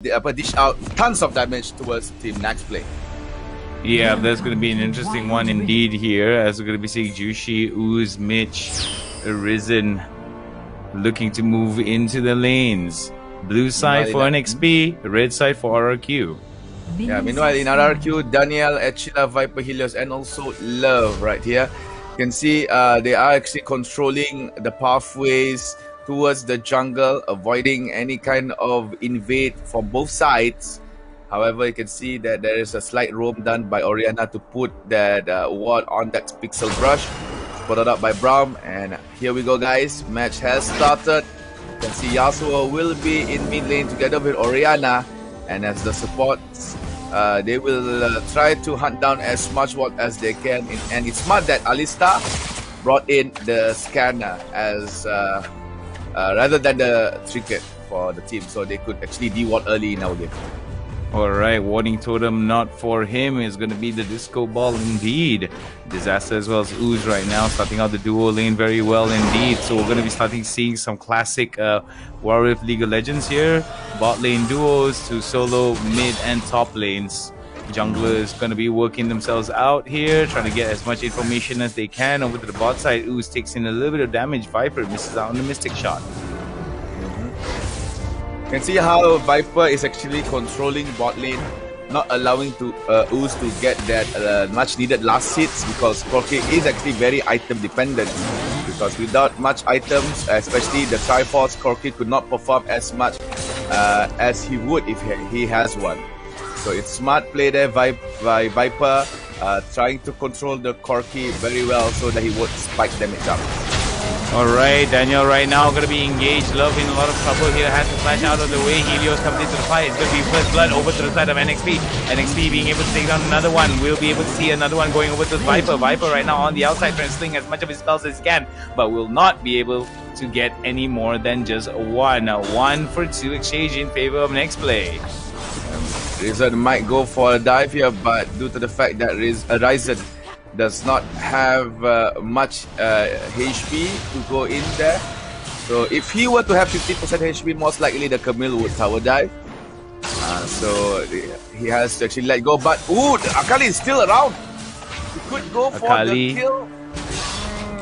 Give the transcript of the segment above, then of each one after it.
dish out tons of damage towards Team NEXPLAY. Yeah, that's going to be an interesting one indeed here, as we're going to be seeing Jushi, Ooze, Mitch, Arisen looking to move into the lanes. Blue side for NXP, red side for RRQ. Yeah, meanwhile in RRQ, Daniel, Echila, Viper, Helios, and also Love right here. You can see they are actually controlling the pathways towards the jungle, avoiding any kind of invade from both sides. However, you can see that there is a slight roam done by Oriana to put that ward on that pixel brush. Spotted up by Braum, and here we go, guys. Match has started. You can see Yasuo will be in mid lane together with Oriana, and as the supports, they will try to hunt down as much ward as they can. And it's smart that Alistar brought in the scanner as rather than the trinket for the team, so they could actually de-ward early in our game. Alright, warning totem not for him is going to be the disco ball indeed. Disaster as well as Ooze right now, starting out the duo lane very well indeed. So we're going to be starting seeing some classic WILDRIFT League of Legends here. Bot lane duos to solo mid and top lanes. Jungler is going to be working themselves out here, trying to get as much information as they can. Over to the bot side, Ooze takes in a little bit of damage. Viper misses out on the Mystic shot. You can see how Viper is actually controlling bot lane, not allowing to Ooze to get that much needed last hits, because Corki is actually very item dependent. Because without much items, especially the Triforce, Corki could not perform as much as he would if he has one. So it's smart play there by Viper, trying to control the Corki very well so that he would spike damage up. Alright, Daniel right now going to be engaged. Love in a lot of trouble here. Has to flash out of the way. Helios comes into the fight. It's going to be first blood over to the side of NXP. NXP being able to take down another one. We'll be able to see another one going over to Viper. Viper right now on the outside trying to sling as much of his spells as he can, but will not be able to get any more than just one. A 1-for-2 exchange in favor of NEXPLAY. Risen might go for a dive here, but due to the fact that Risen does not have much HP to go in there. So if he were to have 50% HP, most likely the Camille would tower dive. So he has to actually let go. But ooh, the Akali is still around. He could go for the kill.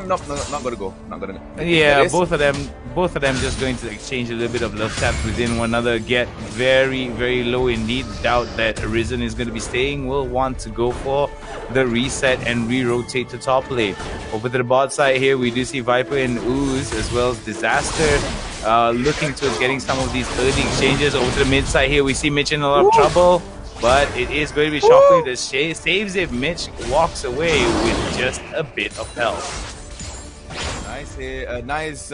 No, not gonna go. Not gonna go. Yeah, both of them just going to exchange a little bit of love taps within one another. Get very, very low indeed. Doubt that Arisen is going to be staying. Will want to go for the reset and re-rotate to top lane. Over to the bot side here, we do see Viper and Ooze as well as Disaster looking towards getting some of these early exchanges. Over to the mid side here, we see Mitch in a lot of trouble, but it is going to be shocking to saves if Mitch walks away with just a bit of health. Nice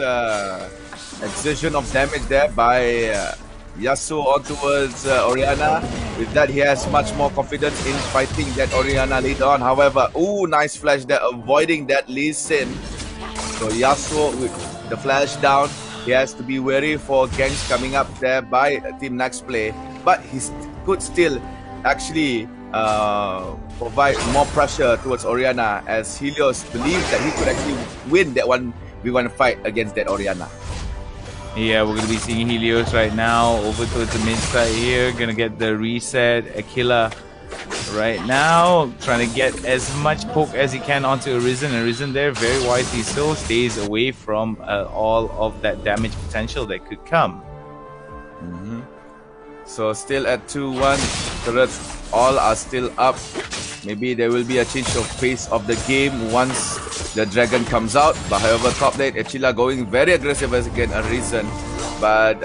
exertion of damage there by Yasuo on towards Oriana. With that, he has much more confidence in fighting that Oriana later on. However, ooh, nice flash there, avoiding that Lee Sin. So Yasuo with the flash down, he has to be wary for ganks coming up there by Team NEXPLAY. But he could still actually provide more pressure towards Oriana, as Helios believes that he could actually win that 1v1 fight against that Oriana. Yeah, we're going to be seeing Helios right now over towards the mid side here. Going to get the reset. Aquila right now trying to get as much poke as he can onto Arisen. Arisen there very wisely so stays away from all of that damage potential that could come. So still at 2-1, turrets all are still up. Maybe there will be a change of pace of the game once the dragon comes out. But however, top lane, Echila going very aggressive as again Arisen. But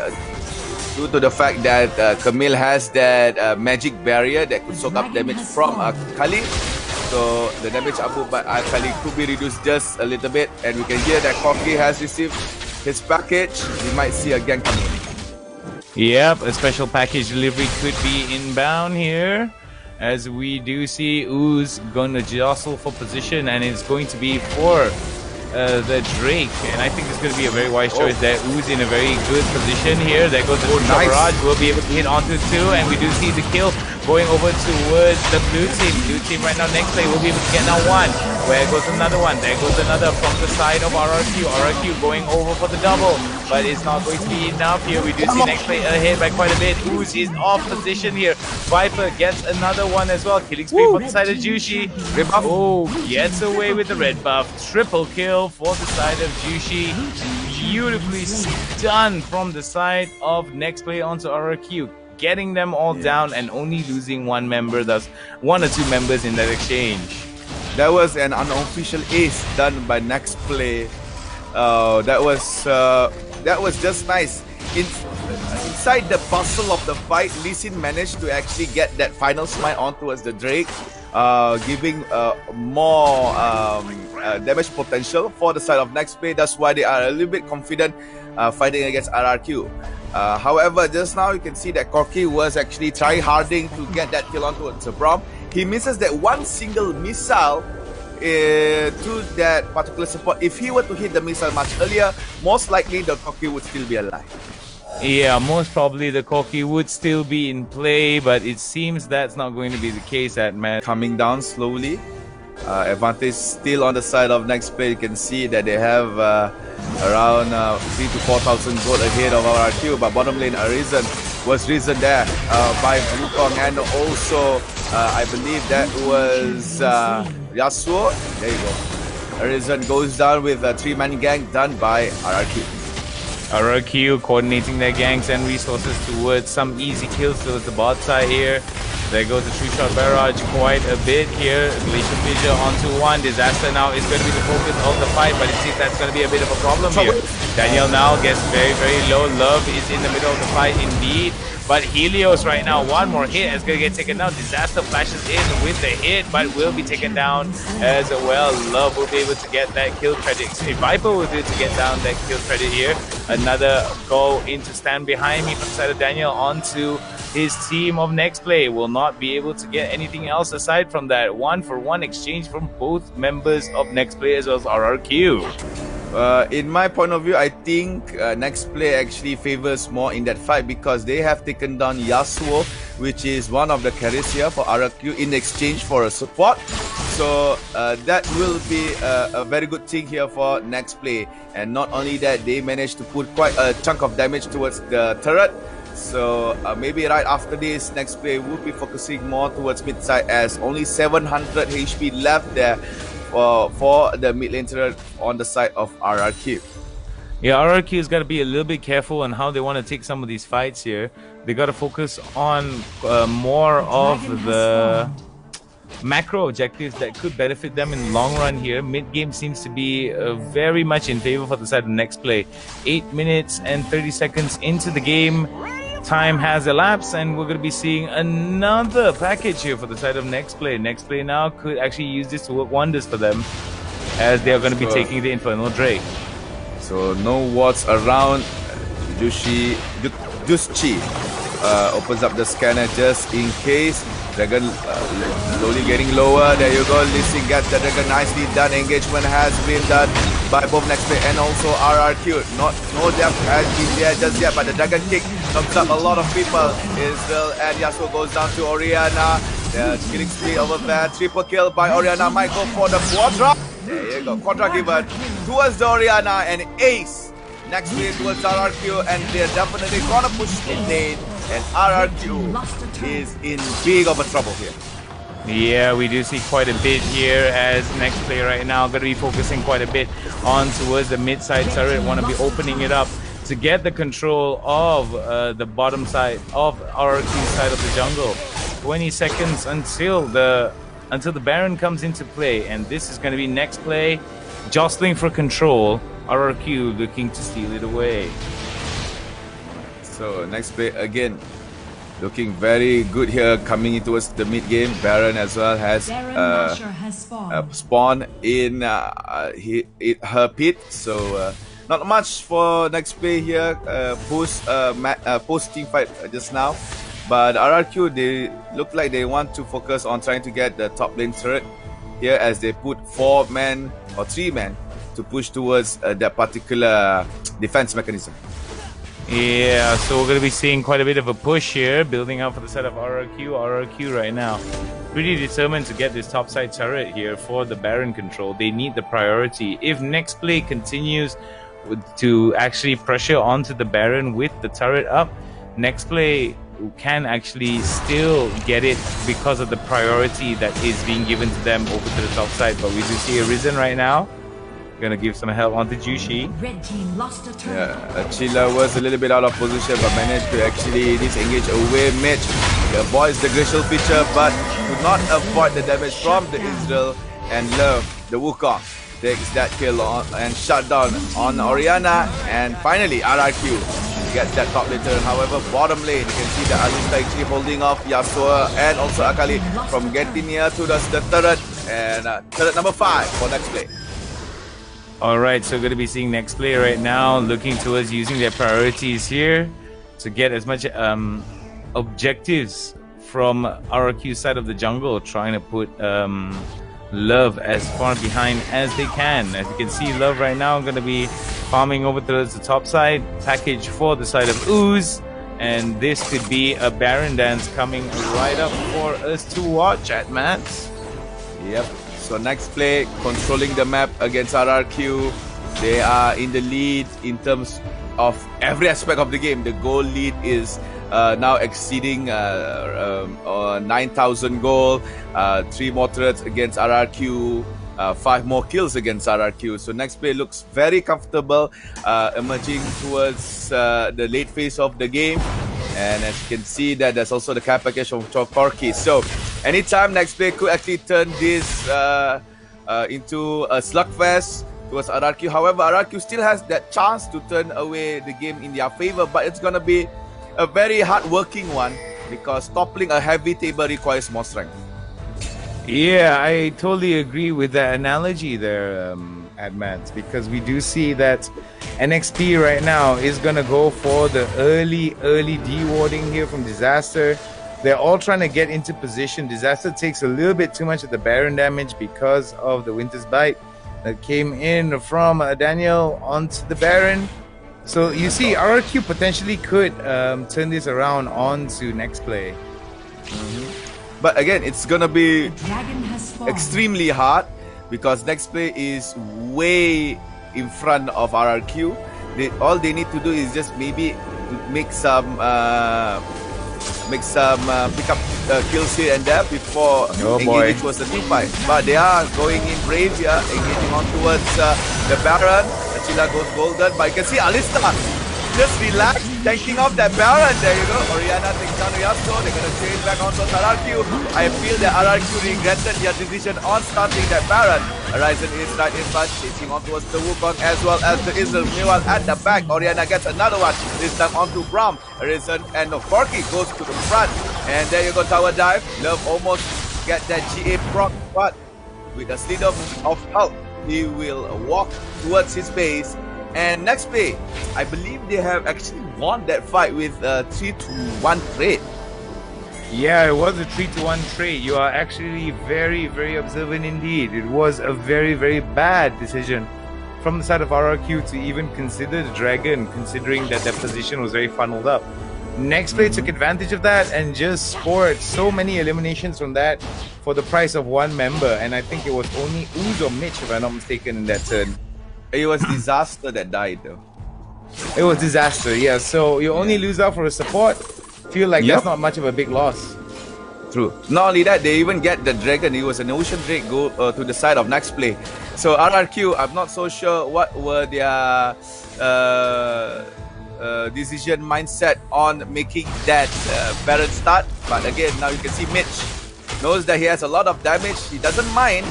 due to the fact that Camille has that magic barrier that could soak up damage from Akali, so the damage output by Akali could be reduced just a little bit. And we can hear that Corki has received his package. We might see a gang coming in. Yep, a special package delivery could be inbound here, as we do see Ooze going to jostle for position, and it's going to be for the Drake, and I think it's going to be a very wise choice there. Ooze in a very good position here. There goes the barrage. We'll be able to hit onto 2, and we do see the kill going over towards the blue team. Blue team right now, NEXPLAY will be able to get now one. Where goes another one? There goes another from the side of RRQ. RRQ going over for the double, but it's not going to be enough here. We do see NEXPLAY ahead by quite a bit. Ooze is off position here. Viper gets another one as well. Killing spree for the side of Jushi. Oh, gets away with the red buff. Triple kill for the side of Jushi. Beautifully done from the side of NEXPLAY onto RRQ. Getting them all down and only losing one member, thus one or two members in that exchange. That was an unofficial ace done by NEXPLAY. That was just nice. Inside the bustle of the fight, Lee Sin managed to actually get that final smite on towards the Drake, giving more damage potential for the side of NEXPLAY. That's why they are a little bit confident fighting against RRQ. However, just now you can see that Corky was actually try-harding to get that kill onto Zabram. He misses that one single missile to that particular support. If he were to hit the missile much earlier, most likely the Corky would still be alive. Yeah, most probably the Corky would still be in play, but it seems that's not going to be the case at man. Coming down slowly. Advantage still on the side of NEXPLAY. You can see that they have around 3,000 to 4,000 gold ahead of RRQ, but bottom lane Arisen was risen there by Wukong, and also I believe that was Yasuo. There you go. Arisen goes down with a 3-man gang done by RRQ. RRQ coordinating their ganks and resources towards some easy kills towards the bot side here. There goes the True Shot Barrage quite a bit here. Glacial Fissure onto one. Disaster now is going to be the focus of the fight, but it seems that's going to be a bit of a problem here. Daniel now gets very, very low. Love is in the middle of the fight indeed. But Helios right now, one more hit is going to get taken down. Disaster flashes in with the hit, but will be taken down as well. Love will be able to get that kill credit. Viper will be able to get down that kill credit here. Another go in to stand behind me from the side of Daniel onto his team of NEXPLAY. Will not be able to get anything else aside from that. 1-for-1 exchange from both members of NEXPLAY as well as RRQ. In my point of view, I think NEXPLAY actually favors more in that fight because they have taken down Yasuo, which is one of the carries here for RRQ in exchange for a support. So that will be a very good thing here for NEXPLAY. And not only that, they managed to put quite a chunk of damage towards the turret. So maybe right after this, NEXPLAY will be focusing more towards mid side as only 700 HP left there for the mid lane turret on the side of RRQ. Yeah, RRQ has got to be a little bit careful on how they want to take some of these fights here. They got to focus on more of the macro objectives that could benefit them in the long run here. Mid game seems to be very much in favor for the side of NEXPLAY. 8 minutes and 30 seconds into the game. Time has elapsed and we're going to be seeing another package here for the side of NEXPLAY. NEXPLAY now could actually use this to work wonders for them as they are going to be taking the Infernal Drake. So no wards around. Jushi opens up the scanner just in case. Dragon slowly getting lower. There you go. Lee Sin gets the Dragon. Nicely done. Engagement has been done by both NEXPLAY and also RRQ. No death has been there just yet, but the Dragon kick knocks up a lot of people. Israel and Yasuo goes down to Orianna. The killing spree over there. Triple kill by Orianna. Might go for the Quadra. There you go. Quadra given towards the Orianna and ace. NEXPLAY towards RRQ, and they're definitely gonna push in lane. And RRQ is in big of a trouble here. Yeah, we do see quite a bit here as NEXPLAY right now going to be focusing quite a bit on towards the mid-side turret. Want to be opening it up to get the control of the bottom side of RRQ's side of the jungle. 20 seconds until the Baron comes into play, and this is going to be NEXPLAY jostling for control. RRQ looking to steal it away. So NEXPLAY again looking very good here, coming in towards the mid game. Baron as well has spawned in her pit. So not much for NEXPLAY here post team fight just now. But RRQ, they look like they want to focus on trying to get the top lane turret here as they put 4 men or 3 men to push towards that particular defense mechanism. Yeah, so we're going to be seeing quite a bit of a push here, building up for the side of RRQ. RRQ right now pretty determined to get this topside turret here for the Baron control. They need the priority. If NEXPLAY continues to actually pressure onto the Baron with the turret up, NEXPLAY can actually still get it because of the priority that is being given to them over to the top side. But we do see Arisen right now. Gonna give some help onto Jushi. Red team lost a turret. Yeah, Achila was a little bit out of position but managed to actually disengage away Mitch. He avoids the glacial feature but could not avoid the damage from the Israel, and Love, the Wukong, takes that kill on and shut down on Orianna, and finally RRQ gets that top lane turret. However, bottom lane, you can see the Alista actually holding off Yasuo and also Akali from getting near to the turret, and turret number 5 for NEXPLAY. Alright, so going to be seeing NEXPLAY right now, looking towards using their priorities here to get as much objectives from RRQ side of the jungle, trying to put Love as far behind as they can. As you can see, Love right now going to be farming over towards the top side, package for the side of Ooze, and this could be a Baron dance coming right up for us to watch at, Matt. Yep. So NEXPLAY controlling the map against RRQ. They are in the lead in terms of every aspect of the game. The goal lead is now exceeding 9,000 gold. 3 more turrets against RRQ. 5 more kills against RRQ. So NEXPLAY looks very comfortable emerging towards the late phase of the game. And as you can see, that there's also the care package from Corki. So anytime NEXPLAY could actually turn this into a slugfest towards RRQ. However, RRQ still has that chance to turn away the game in their favor, but it's going to be a very hard-working one because toppling a heavy table requires more strength. Yeah, I totally agree with that analogy there, Admans, because we do see that NXT right now is going to go for the early dewarding here from Disaster. They're all trying to get into position. Disaster takes a little bit too much of the Baron damage because of the Winter's Bite that came in from Daniel onto the Baron. So you see, RRQ potentially could turn this around onto NEXPLAY. But again, it's going to be extremely hard because NEXPLAY is way in front of RRQ. All they need to do is just maybe make some pick up kills here and there before engaging towards the team fight. But they are going in brave here, engaging on towards the Baron. Achila goes golden, but you can see Alista just relax, tanking off that Baron. There you go. Orianna takes down Yasuo. They're going to change back onto RRQ. I feel that RRQ regretted their decision on starting that Baron. Horizon is right in front, chasing on towards the Wukong as well as the Israel. Meanwhile, at the back, Orianna gets another one. This time onto Braum. Arisen and Corki goes to the front. And there you go, tower dive. Love almost get that GA proc, but with a slid of help, he will walk towards his base. And NEXPLAY, I believe they have actually won that fight with a 3-1 trade. Yeah, it was a 3-1 trade. You are actually very observant indeed. It was a very bad decision from the side of RRQ to even consider the Dragon, considering that their position was very funneled up. NEXPLAY took advantage of that and just scored so many eliminations from that for the price of 1 member. And I think it was only Ooze or Mitch, if I'm not mistaken, in that turn. It was Disaster that died though. It was Disaster, yeah. So you only lose out for a support. Feel like that's not much of a big loss. True. Not only that, they even get the Dragon. It was an Ocean Drake go to the side of NEXPLAY. So RRQ, I'm not so sure what were their decision mindset on making that Baron start. But again, now you can see Mitch knows that he has a lot of damage. He doesn't mind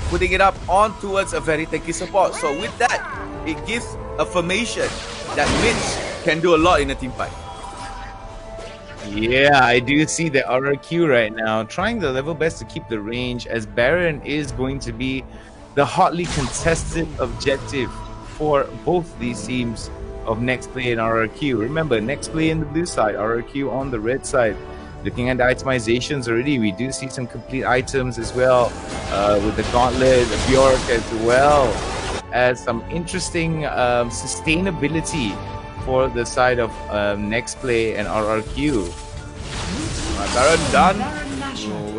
putting it up on towards a very tanky support. So with that, it gives affirmation that Mitch can do a lot in a team fight. Yeah, I do see the RRQ right now trying their level best to keep the range, as Baron is going to be the hotly contested objective for both these teams of NEXPLAY and RRQ. Remember, NEXPLAY in the blue side, RRQ on the red side. Looking at the itemizations already, we do see some complete items as well, with the Gauntlet, the Bjork, as well as some interesting sustainability for the side of NEXPLAY and RRQ. Baron done.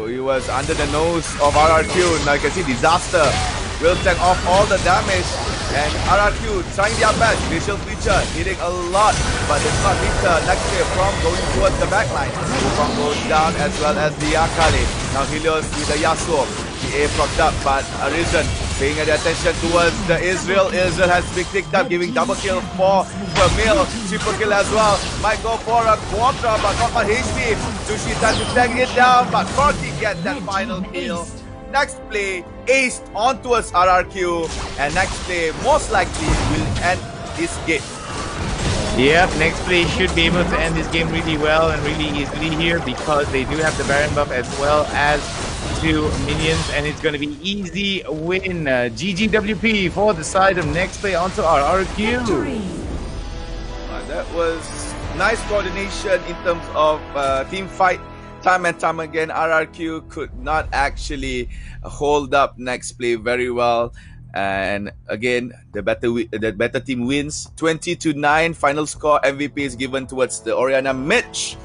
He was under the nose of RRQ. Now you can see Disaster will take off all the damage. And RRQ trying their best. Visual feature hitting a lot, but it's not deter NEXPLAY from going towards the backline. Wukong goes down as well as the Akali. Now Helios with the Yasuo. The A propped up, but Arisen paying attention towards the Israel. Israel has been picked up, giving double kill for Vermeil. Triple kill as well. Might go for a Quadra, but not on HP. Sushi tries to tag it down, but Corky gets that final kill. NEXPLAY aced on towards RRQ, and NEXPLAY most likely will end this game. Yep, NEXPLAY should be able to end this game really well and really easily here because they do have the Baron buff as well as 2 minions, and it's going to be easy win. GGWP for the side of NEXPLAY onto RRQ. That was nice coordination in terms of team fight. Time and time again, RRQ could not actually hold up NEXPLAY very well. And again, the better team wins. 20-9 final score. MVP is given towards the Oriana Mitch.